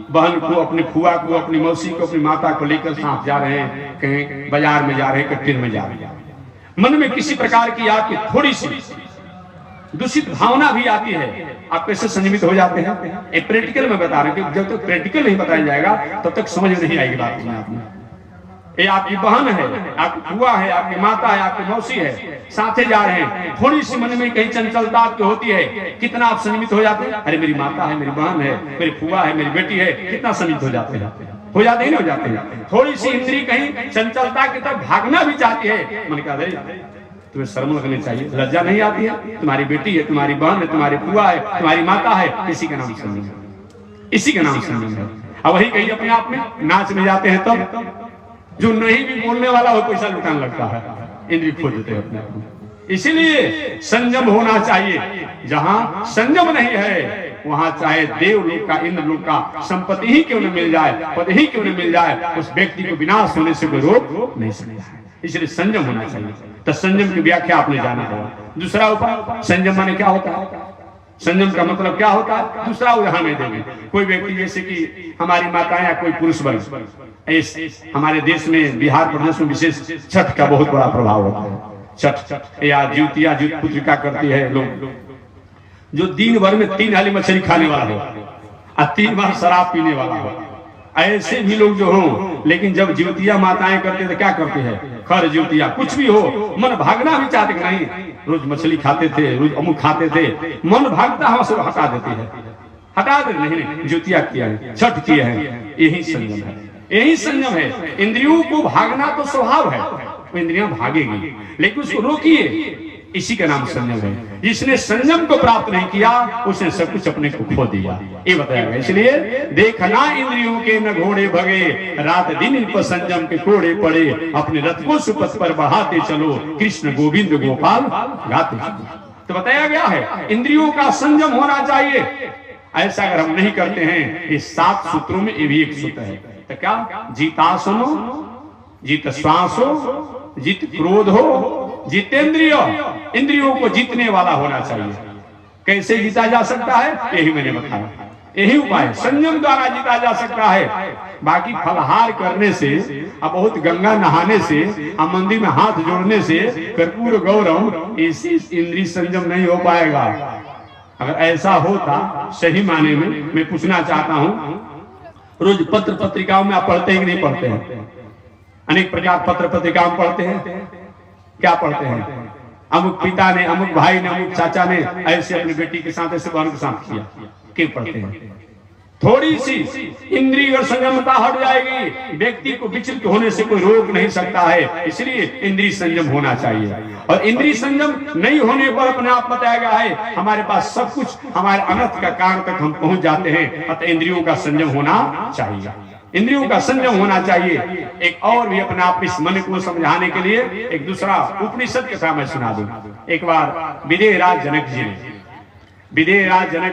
बहन को, अपनी फुआ को, अपनी मौसी को, अपनी माता को लेकर साथ जा रहे हैं, कहीं बाजार में जा रहे हैं, ट्रेन में जा रहे हैं, मन में किसी प्रकार की आपकी थोड़ी सी दूषित भावना भी आती है, आप कैसे संयमित हो जाते हैं? एक प्रैक्टिकल में बता रहे हैं, जब तक प्रैक्टिकल नहीं बताया जाएगा तब तक समझ नहीं आएगी बात में आपने। ये आपकी बहन है, आपकी फुआ है, आपकी माता है, आपकी मौसी है, साथे जा रहे हैं, थोड़ी सी मन में कहीं चंचलता आपकी होती है, कितना आप संयमित हो जाते हैं? अरे मेरी माता है, मेरी बहन है, मेरी फुआ है, मेरी बेटी है, कितना संयमित हो जाते हैं? हो जाते ही नहीं हो जाते हैं। थोड़ी सी इंद्री कहीं चंचलता की तरफ भागना भी चाहती है, मन का तुम्हें शर्म लगनी चाहिए, लज्जा नहीं आती है? तुम्हारी बेटी है, तुम्हारी बहन है, तुम्हारी फुआ है, तुम्हारी माता है, इसी का नाम संयम है, इसी का नाम संयम है। अब वही कहीं अपने आप में नाच में जाते हैं तब जो नहीं भी बोलने वाला हो पैसा लुटाने लगता है, इंद्रिय खो देते हैं अपने आप में। इसीलिए संयम होना चाहिए। जहां संयम नहीं है वहां चाहे देवलोक का, इंद्रलोक का संपत्ति ही क्यों न मिल जाए, पद ही क्यों न मिल जाए, उस व्यक्ति को विनाश होने से कोई रोक नहीं सकता है। इसलिए संयम होना चाहिए। तो संयम की व्याख्या आपने जाना होगा। दूसरा उपाय, संयम माने क्या होता है, संयम का मतलब क्या होता है, दूसरा उदाहरण में देंगे। कोई व्यक्ति जैसे कि हमारी माताएं या कोई पुरुष वर्ग, हमारे देश में बिहार प्रदेश में विशेष छठ का बहुत बड़ा प्रभाव होता है। छठ या ज्योतिया पुत्रिका करती है लोग, जो दिन भर में 3 हाली मछली खाने वाला हो और 3 बार शराब पीने वाला हो, ऐसे भी लोग जो हो, लेकिन जब जीवतिया माताएं करते तो क्या करते हैं, खर जीवतिया कुछ भी हो, मन भागना भी चाहते कि नहीं, रोज मछली खाते थे, रोज अमुक खाते थे, मन भागता है सब हटा देते हैं, हटा दे, नहीं जीवतिया किया है, छठ किए हैं, यही संयम है, यही संयम है। इंद्रियों को भागना तो स्वभाव है, इंद्रियां भागेगी, लेकिन उसको रोकिए, इसी का नाम संयम है। जिसने संयम को प्राप्त नहीं किया उसने सब कुछ अपने को खो दिया, ये बताया गया। इसलिए देखना इंद्रियों के न घोड़े भगे, रात दिन इन पर संयम के कोड़े पड़े, अपने रथ को सुपथ पर बढ़ाते चलो, कृष्ण गोविंद गोपाल गाते चलो। तो बताया गया है इंद्रियों का संयम होना चाहिए। ऐसा अगर हम नहीं करते हैं, इस 7 सूत्रों में ये भी एक सूत्र है, तो क्या, जीतासनो, जीत श्वासो, जीत क्रोध हो, जितेंद्रिय, इंद्रियों को जीतने वाला होना चाहिए। कैसे जीता जा सकता है, यही मैंने बताया, यही उपाय संयम द्वारा जीता जा सकता है। बाकी फलहार करने से, अब बहुत गंगा नहाने से, अब मंदिर में हाथ जोड़ने से, कर्पूर गौरव, इसी इंद्रिय संयम नहीं हो पाएगा। अगर ऐसा होता सही माने में, मैं पूछना चाहता हूं, रोज पत्र पत्रिकाओं में आप पढ़ते हैं कि नहीं पढ़ते हैं? अनेक प्रकार पत्र पत्रिकाओं पढ़ते हैं, क्या पढ़ते हैं, अमुक पिता ने, अमुक भाई ने, अमुक चाचा ने ऐसे अपनी बेटी के साथ, ऐसे बहन के साथ किया, क्यों पढ़ते हैं? थोड़ी सी इंद्रिय और संयमता हट जाएगी, व्यक्ति को विचलित होने से कोई रोक नहीं सकता है। इसलिए इंद्रिय संयम होना चाहिए, और इंद्रिय संयम नहीं होने पर अपने आप बताया गया है हमारे पास सब कुछ, हमारे अनर्थ का कारण तक हम पहुंच जाते हैं। अतः इंद्रियों का संयम होना चाहिए, इंद्रियों का संयम होना चाहिए। एक और भी अपने आप इस मन को समझाने के लिए एक दूसरा उपनिषद के साथ मैं सुना दूं। एक बार विदेहराज जनक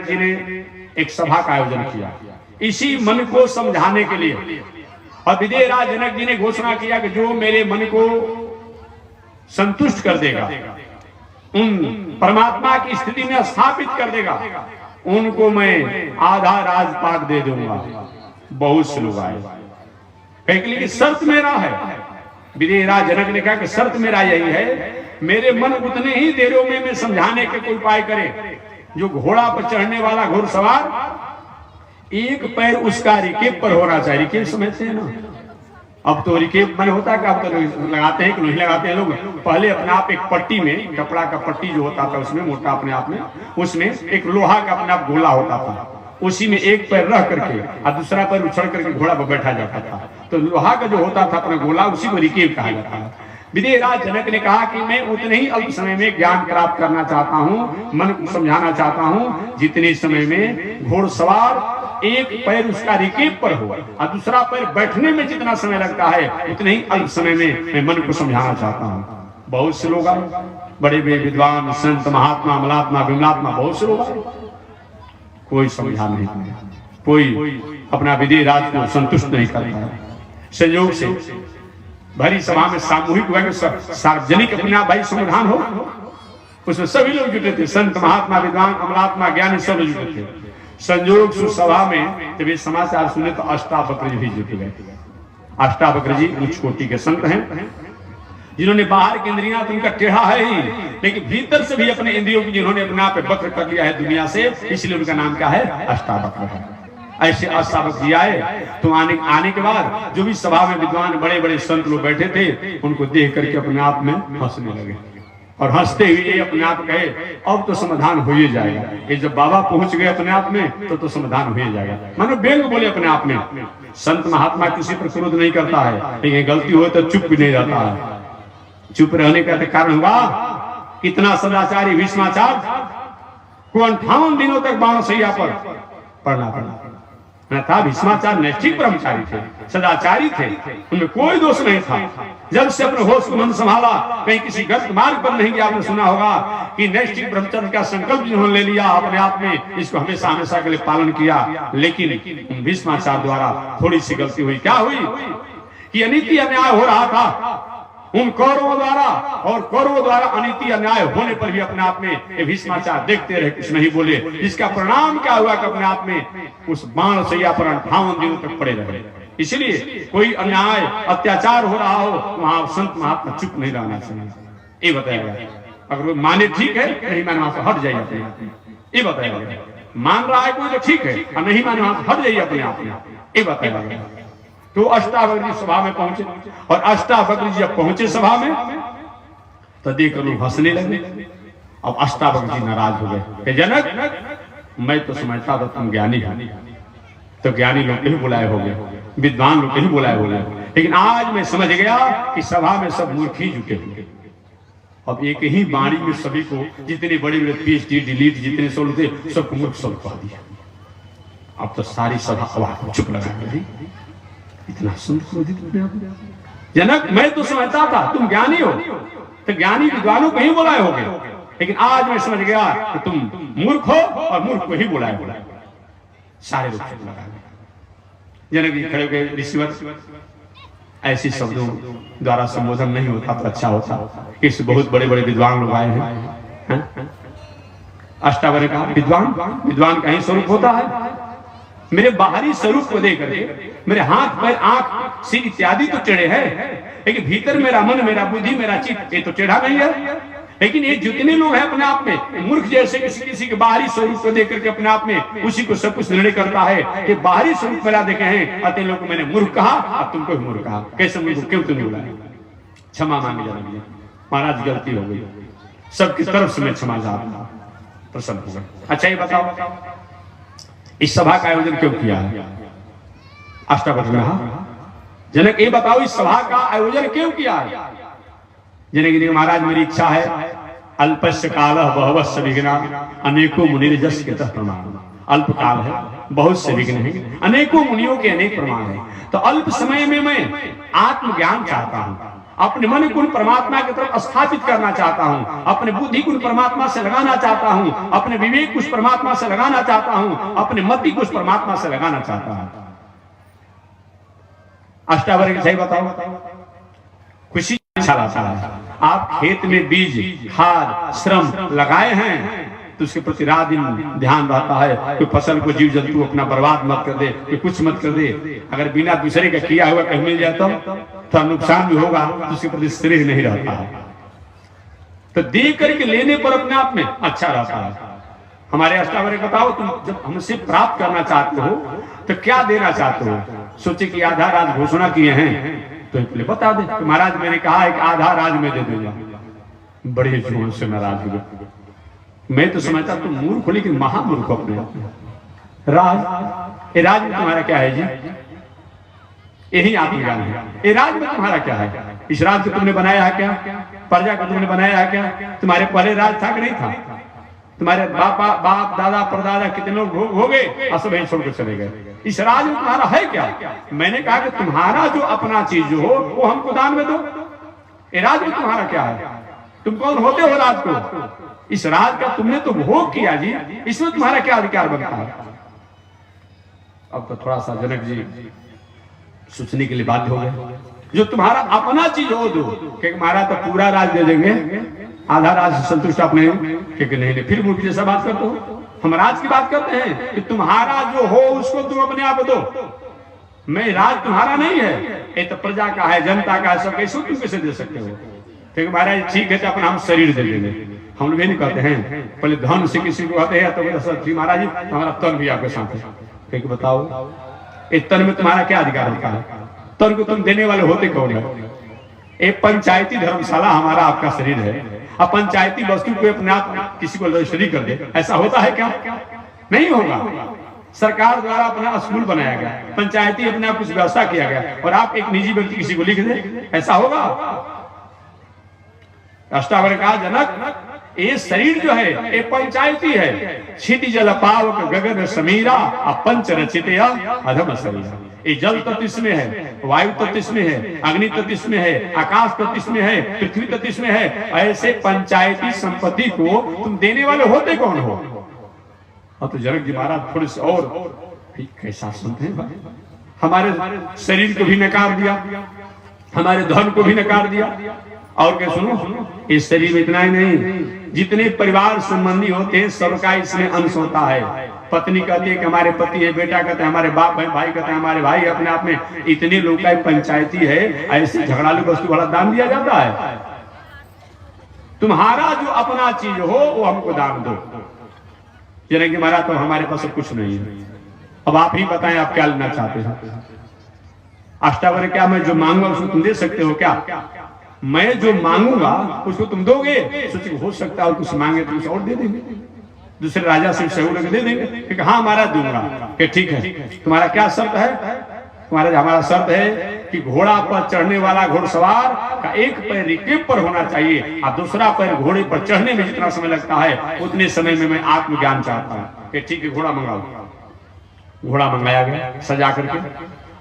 जी ने एक सभा का आयोजन किया इसी मन को समझाने के लिए, और विदेहराज जनक जी ने घोषणा किया कि जो मेरे मन को संतुष्ट कर देगा, उन परमात्मा की स्थिति में स्थापित कर देगा, उनको मैं आधा राजपाट दे दूंगा। बहुत से लोग आए, कहे कि शर्त मेरा है। विदेहराज जनक ने कहा कि शर्त मेरा यही है, मेरे मन उतने ही देरों में मैं समझाने के कोई उपाय करे। जो घोड़ा पर चढ़ने वाला घोड़सवार, एक पैर उसका रिकेब पर होना चाहिए। रिकेब समझते हैं ना, अब तो रिकेब मन होता है कि अब तो लगाते हैं कि नहीं लगाते हैं लोग। पहले अपने आप एक पट्टी में, कपड़ा का पट्टी जो होता था उसमें मोटा अपने आप में, उसमें एक लोहा का अपने आप गोला होता था, उसी में एक पैर रह करके और दूसरा पैर उछल करके घोड़ा पर बैठा जाता था। तो लोहा का जो होता था अपना गोला, उसी को रिकेब कहा जाता है। विदेहराज जनक ने कहा कि मैं उतने ही अल्प समय में ज्ञान प्राप्त करना चाहता हूँ, मन को समझाना चाहता हूँ, जितने समय में घोड़सवार एक पैर उसका रिकेब पर हो और दूसरा पैर बैठने में जितना समय लगता है, उतने ही अल्प समय में मैं मन को समझाना चाहता हूँ। बहुत से लोग आए, बड़े बड़े विद्वान, संत, महात्मा, मलात्मा, विमलात्मा, बहुत से लोग आए, कोई समझा नहीं, कोई अपना विदेहराज को संतुष्ट नहीं करता है। संयोग से भरी सभा में सामूहिक हुआ कि सार्वजनिक अपना भाई समाधान हो, उसमें सभी लोग जुटे थे, संत, महात्मा, विद्वान, अमलात्मा, ज्ञानी, सब जुटे थे। संयोग से सभा में जब ये समाचार सुने तो अष्टावक्र जी भी जुट गए। अष्टावक्र जी उच्च कोटि के संत हैं, जिन्होंने बाहर की इंद्रियां तो उनका टेढ़ा है ही, लेकिन भीतर से भी अपने इंद्रियों की जिन्होंने अपने आप पे वक्र कर लिया है दुनिया से, इसलिए उनका नाम क्या है, अष्टावक्र है। ऐसे अष्टावक्र जी आए, तो आने के बाद जो भी सभा में विद्वान बड़े बड़े संत लोग बैठे थे, उनको देख करके अपने आप में हंसने लगे और हंसते हुए अपने आप कहे अब तो समाधान हो ही जाएगा। ये जब बाबा पहुंच गए अपने आप में तो समाधान हो ही जाएगा। मानो व्यंग बोले अपने आप में। संत महात्मा किसी पर क्रोध नहीं करता है, लेकिन गलती हो तो चुप भी नहीं रहता है। चुप रहने का कारण हुआ कितना सदाचारी भीष्माचार्य को 58 दिनों तक बाणसैया पर पढ़ना पड़ा था। भीष्माचार्य नैष्ठिक ब्रह्मचारी थे, सदाचारी थे, उनमें कोई दोष नहीं था। जब से अपने होश को मन संभाला, कहीं किसी गलत मार्ग पर नहीं गया। आपने सुना होगा कि नैष्ठिक ब्रह्मचर्य का संकल्प जिन्होंने ले लिया अपने आप में, इसको हमेशा हमेशा के लिए पालन किया। लेकिन भीष्माचार्य द्वारा थोड़ी सी गलती हुई। क्या हुई कि अनीति अन्याय हो रहा था उन कौरवों द्वारा, और कौरवों द्वारा अनीति अन्याय होने पर भी अपने आप में भीष्माचार्य देखते रहे, कुछ नहीं बोले। इसका परिणाम क्या हुआ कि अपने आप में उस बाणसैया पर 58 दिनों तक पड़े रहे। इसलिए कोई अन्याय अत्याचार हो रहा हो, वहां संत महात्मा चुप नहीं रहना चाहिए। ये बताया गया। अगर वो माने ठीक है, नहीं माने वहां से हट जाइए अपने आप में। ये बताया गया। मान रहा है कोई तो ठीक है, और नहीं माने वहां से हट जाइए अपने आप में। ये बताया गया। तो अष्टावक्र जी सभा में पहुंचे, और अष्टावक्र जी जब पहुंचे सभा में तो देख लोग हंसने लगे। अब अष्टावक्र जी नाराज हो गए, जनक मैं तो समझता था तुम ज्ञानी हो, तो ज्ञानी लोग नहीं बुलाए हो गए, विद्वान लोग नहीं बुलाए हो गए, लेकिन आज मैं समझ गया कि सभा में सब मूर्ख ही जुटे हुए। अब एक ही वाणी में सभी को, जितने बड़े बड़े पीएचडी डिलीट जितने सब थे, सबको मूर्ख सब कह दिया। अब तो सारी सभा आवाज चुप लगा दी, इतना सुंदर जनक मैं तो समझता था तुम ज्ञानी हो, तो ज्ञानी विद्वानों को ही बुलाए होगे, लेकिन आज मैं समझ गया कि तुम मूर्ख हो और मूर्ख को ही बुलाए। सारे लोग चुप लगा गए। जनक जी खड़े हो गए, ऋषिवर ऐसे शब्दों द्वारा संबोधन नहीं होता तो अच्छा होता, इस बहुत बड़े बड़े विद्वान लोग आए हैं। अष्टावक्र कहा विद्वान का ही स्वरूप होता है, मेरे बाहरी स्वरूप को देख करके मेरे हाथ पैर आंख सिर इत्यादि तो टेढ़े हैं, लेकिन भीतर मेरा मन मेरा बुद्धि मेरा चित्त ये तो टेढ़ा नहीं है। लेकिन ये जितने लोग हैं अपने आप में मूर्ख जैसे किसी के बाहरी स्वरूप को देख करके अपने आप में उसी को सब कुछ निर्णय करता है कि बाहरी स्वरूप मेरा देखे हैं, अतः लोग को मैंने मूर्ख कहा, अब तुमको भी मूर्ख कहा। कैसे मूर्ख, क्यों तुमने बुलाया? क्षमा मांगे जाना महाराज, गलती हो गई, सबकी तरफ से मैं क्षमा चाहता, प्रसन्न हो गए। अच्छा ये बताओ इस सभा का आयोजन क्यों किया है? अष्टावक्र ने कहा जनक ये बताओ इस सभा का आयोजन क्यों किया है? जनक जी महाराज मेरी इच्छा है, अल्पस्य काल बहवस्य विघ्ना अनेकों मुनिर्जस के प्रमाण। अल्प काल है, बहुत से विघ्न है, अनेकों मुनियों के अनेक प्रमाण है, तो अल्प समय में मैं आत्मज्ञान चाहता हूँ, अपने मन को परमात्मा की तरफ स्थापित करना चाहता हूँ, अपने बुद्धि को परमात्मा से लगाना चाहता हूँ, अपने विवेक को परमात्मा से लगाना चाहता हूँ, अपने मति को परमात्मा से लगाना चाहता हूँ। अष्टावक्र सही बताओ, खुशी अच्छा लगता है। आप खेत में बीज खाद श्रम लगाए हैं तो उसके प्रति रात दिन ध्यान रहता है, कोई फसल को जीव जंतु अपना बर्बाद मत कर दे, कोई कुछ मत कर दे। अगर बिना दूसरे का किया हुआ कहीं मिल जाता तो नुकसान भी होगा, तो उसके प्रति स्नेह नहीं रहता है। तो दे करके लेने पर अपने आप में अच्छा रहता है। हमारे अष्टावक्र बताओ तुम जब हमसे प्राप्त करना चाहते हो तो क्या देना चाहते हो? सोचे कि आधा राज घोषणा किए हैं तो पहले बता दे तो महाराज मैंने कहा है कि आधा राज में दे दूंगा। बड़े जोर से नाराज हुए। मैं तो समझता तुम मूर्ख हो, लेकिन महामूर्ख अपने राज। ये राज में तुम्हारा क्या है जी? यही आत्मज्ञान है। ये राज में तुम्हारा क्या है? इस राज को तुमने बनाया है क्या? प्रजा को तुमने बनाया है क्या? तुम्हारे पहले राज था कि नहीं था? तुम्हारे बाप दादा परदादा कितने लोग हो गए और सब यहीं छोड़कर चले गए। इस राज में तुम्हारा है क्या? मैंने कहा कि तुम्हारा जो अपना चीज जो हो वो हमको दान में दो। ये राज में तुम्हारा क्या है? तुम कौन होते हो राज को? इस राज का तुमने तो भोग किया जी, इसमें तुम्हारा क्या अधिकार बनता है? अब तो थोड़ा सा जनक जी सोचने के लिए बाध्य हो गए। जो तुम्हारा अपना चीज हो दो, क्योंकि महाराज तो पूरा राज दे देंगे, आधा राज संतुष्ट आप नहीं, क्योंकि नहीं फिर मूर्ख जैसा बात करते हो। हम राज की बात करते हैं कि तुम्हारा जो हो उसको तुम अपने आप दो। मैं राज तुम्हारा नहीं है, ये तो प्रजा का है, जनता का है, सब कैसे तुम कैसे दे सकते हो? क्योंकि महाराज ठीक है तो अपना हम शरीर दे देंगे, हम लोग ये नहीं कहते हैं। पहले धन से किसी को कहते हैं तो महाराज जी हमारा तन भी आपके साथ है। क्योंकि बताओ इस तन में तुम्हारा क्या अधिकार होता है? तन को तुम देने वाले होते कौन है? एक पंचायती धर्मशाला हमारा आपका शरीर है, अब पंचायती वस्तु को अपने आप किसी को रजिस्ट्री कर दे, ऐसा होता है क्या? नहीं होगा। सरकार द्वारा अपना स्कूल बनाया गया, पंचायती अपने आप कुछ व्यवस्था किया गया, और आप एक निजी व्यक्ति किसी को लिख दे, ऐसा होगा? अष्टावक्र कहा जनक ये शरीर जो है ये पंचायती है। क्षिति जल पावक गगन समीरा पंच रचित अधम शरीर। ये जल तत्व इसमें है, वायु तत्व इसमें है, अग्नि तत्व इसमें है, आकाश तत्व इसमें है, पृथ्वी तत्व इसमें है। ऐसे पंचायती संपत्ति को तुम देने वाले होते कौन हो? अब तो जनक जी महाराज थोड़े से और कैसा सुनते हैं भाई? हमारे शरीर को भी नकार दिया, हमारे धन को भी नकार दिया, और क्या सुनो इस शरीर में इतना ही नहीं, जितने परिवार संबंधी होते हैं सबका इसमें अंश होता है। पत्नी कहती है कि हमारे पति है, बेटा कहते हैं हमारे बाप है, भाई कहते हैं हमारे भाई, अपने आप में इतने लोग का पंचायती है। ऐसे झगड़ालू वस्तु वाला दान दिया जाता है? तुम्हारा जो अपना चीज हो वो हमको दान दो। जनक जी महाराज तो हमारे पास कुछ नहीं है, अब आप ही बताएं आप क्या लेना चाहते हैं? अष्टावक्र क्या मैं जो मांगूंगा उसको तुम दे सकते हो क्या? मैं जो मांगूंगा उसको तुम दोगे? सोचे हो सकता है कुछ मांगे तो कुछ और दे देंगे, दूसरे राजा से सहूल दे देंगे। हाँ महाराज दूंगा। कि ठीक है, तुम्हारा क्या शर्त है? तुम्हारा हमारा शर्त है कि घोड़ा पर चढ़ने वाला घोड़सवार का एक पैर रिकेब पर होना चाहिए और दूसरा पैर घोड़े पर चढ़ने में जितना समय लगता है उतने समय में मैं आत्मज्ञान चाहता हूँ। कि ठीक है, घोड़ा मंगाओ। घोड़ा मंगाया गया सजा करके,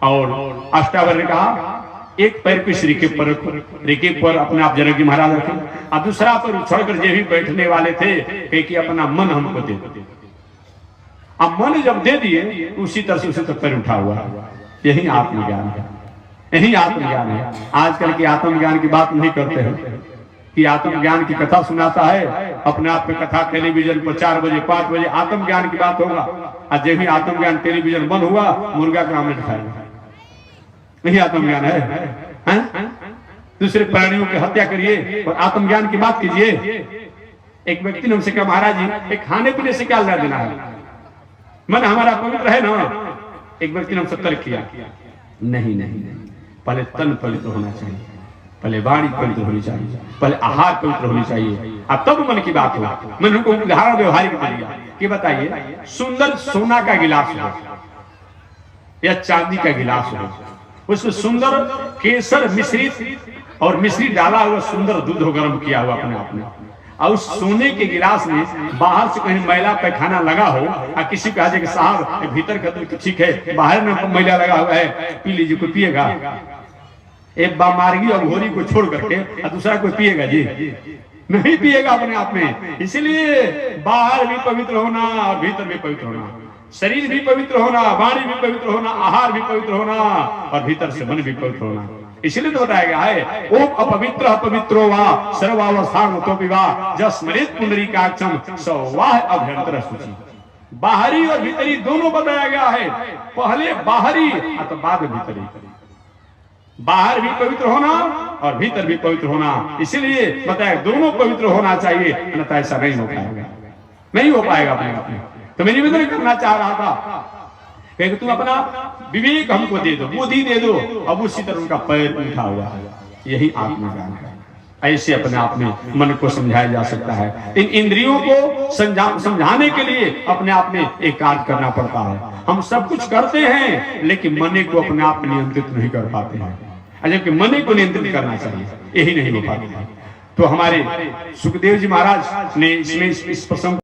और अष्टावक्र ने कहा एक पैर को इस रिकेब पर रखो, रिकेब पर अपने आप जनक जी महाराज रखे, और दूसरा पैर उछलकर जो भी बैठने वाले थे कि अपना मन हमको दे दो। अब मन जब दे दिए उसी तरह से उसी तक पैर उठा हुआ। यही आत्मज्ञान है, यही आत्मज्ञान है। आजकल की आत्मज्ञान की बात नहीं करते हैं कि आत्मज्ञान की कथा सुनाता है अपने आप में, कथा टेलीविजन पर 4 बजे 5 बजे आत्मज्ञान की बात होगा, और जब भी आत्मज्ञान टेलीविजन बंद हुआ मुर्गा का आमलेट खाएगा। यही आत्मज्ञान है? दूसरे प्राणियों की हत्या करिए और आत्मज्ञान की बात कीजिए। एक व्यक्ति ने उनसे कहा महाराज जी एक खाने पीने से क्या लेना देना है, मन हमारा पवित्र है ना? एक व्यक्ति ने हमसे तर्क किया, नहीं नहीं नहीं, पहले तन पवित्र होना चाहिए, पहले वाणी पवित्र होनी चाहिए, पहले आहार पवित्र होनी चाहिए, अब तब मन की बात हो। मैंने उनको उदाहरण व्यवहारिक दिया कि बताइए सुंदर सोना का गिलास हो या चांदी का गिलास हो, उसमें सुंदर केसर मिश्रित और मिश्री डाला हुआ सुंदर दूध हो गर्म किया हुआ अपने आप में, और उस सोने के गिलास में बाहर से कहीं मैला पैखाना लगा हो और किसी को आ जाए कि साहब भीतर का तो ठीक है बाहर में मैला लगा हुआ है, पी लीजिए, कोई पिएगा? एक बामार्गी और घोरी को छोड़ करके और दूसरा कोई पिएगा जी? नहीं पिएगा अपने आप में। इसलिए बाहर भी पवित्र होना और भीतर भी पवित्र होना, शरीर भी पवित्र होना, वाणी भी पवित्र होना, आहार भी पवित्र होना और भीतर से मन भी पवित्र होना। इसलिए तो बताया गया है ओम अपवित्र अपवित्रो वा सर्वावस्थान तो विवाह जस्मृत पुंडरीकाक्षम सवाह अभ्यंतर शुचि। बाहरी और भीतरी दोनों बताया गया है, पहले बाहरी तो बाद भीतरी। बाहर भी पवित्र होना और भीतर भी पवित्र होना, इसलिए बताया दोनों पवित्र होना चाहिए, अन्यथा ऐसा नहीं हो पाएगा, नहीं हो पाएगा अपने आप में। तो मैं निवेदन करना चाह रहा था कि तुम अपना विवेक हमको दे दो, बुद्धि दे दो, अब उसी तरह उनका पैर उठा हुआ है। यही आत्मज्ञान है। ऐसे अपने आप में मन को समझाया जा सकता है। इन इंद्रियों को समझाने के लिए अपने आप में एक कार्य करना पड़ता है। हम सब कुछ करते हैं लेकिन मन को अपने आप में नियंत्रित नहीं कर पाते हैं, जबकि मन को नियंत्रित करना चाहिए, यही नहीं हो पाता। तो हमारे सुखदेव जी महाराज ने इसमें इस प्रसंग